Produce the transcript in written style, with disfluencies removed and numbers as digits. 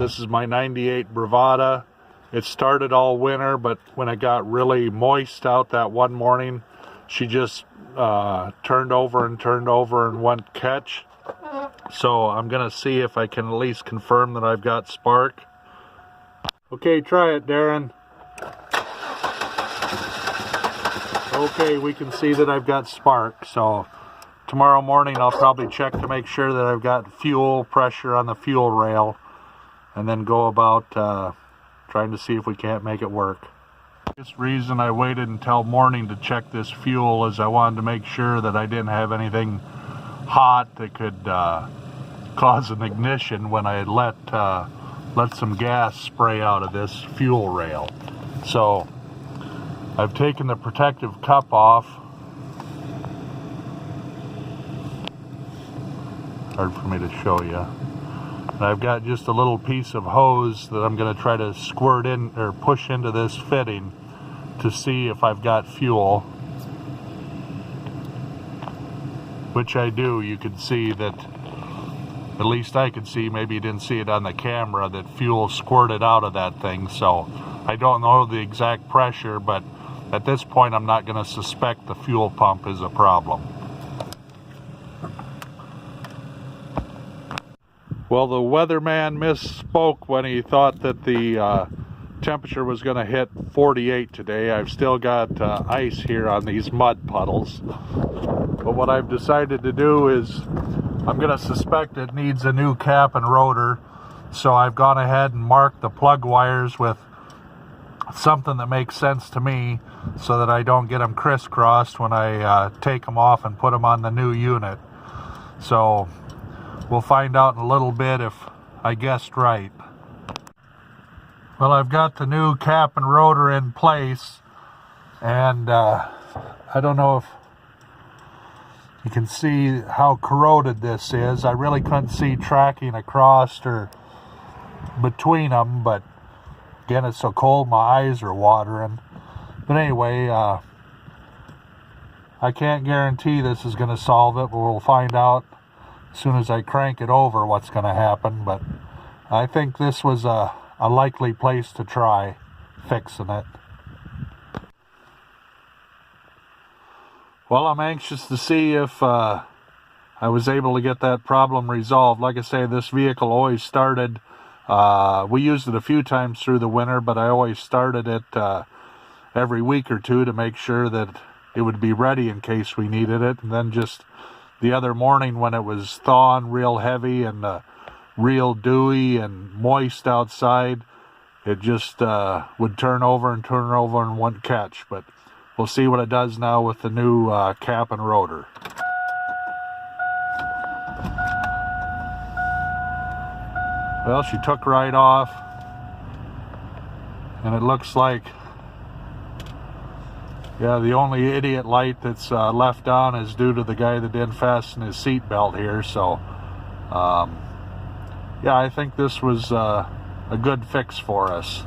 This is my 98 Bravada. It started all winter, but when it got really moist out that one morning, she just turned over and went catch. So I'm gonna see if I can at least confirm that I've got spark. Okay, try it, Darren. Okay, we can see that I've got spark, so tomorrow morning I'll probably check to make sure that I've got fuel pressure on the fuel rail, and then go about trying to see if we can't make it work. The biggest reason I waited until morning to check this fuel is I wanted to make sure that I didn't have anything hot that could cause an ignition when I let some gas spray out of this fuel rail. So I've taken the protective cup off. Hard for me to show you. And I've got just a little piece of hose that I'm going to try to squirt in or push into this fitting to see if I've got fuel. Which I do. You can see that, at least I could see, maybe you didn't see it on the camera, that fuel squirted out of that thing. So I don't know the exact pressure, but at this point I'm not going to suspect the fuel pump is a problem. Well, the weatherman misspoke when he thought that the temperature was going to hit 48 today. I've still got ice here on these mud puddles. But what I've decided to do is I'm going to suspect it needs a new cap and rotor. So I've gone ahead and marked the plug wires with something that makes sense to me so that I don't get them crisscrossed when I take them off and put them on the new unit. So we'll find out in a little bit if I guessed right. Well, I've got the new cap and rotor in place, and I don't know if you can see how corroded this is. I really couldn't see tracking across or between them, but again, it's so cold my eyes are watering. But anyway, I can't guarantee this is going to solve it, but we'll find out as soon as I crank it over what's going to happen. But I think this was a likely place to try fixing it. Well, I'm anxious to see if I was able to get that problem resolved. Like I say, this vehicle always started, we used it a few times through the winter, but I always started it every week or two to make sure that it would be ready in case we needed it. And then just the other morning when it was thawing real heavy and real dewy and moist outside, it just would turn over and wouldn't catch. But we'll see what it does now with the new cap and rotor. Well, she took right off, and it looks like, yeah, the only idiot light that's left on is due to the guy that didn't fasten his seat belt here. So yeah, I think this was a good fix for us.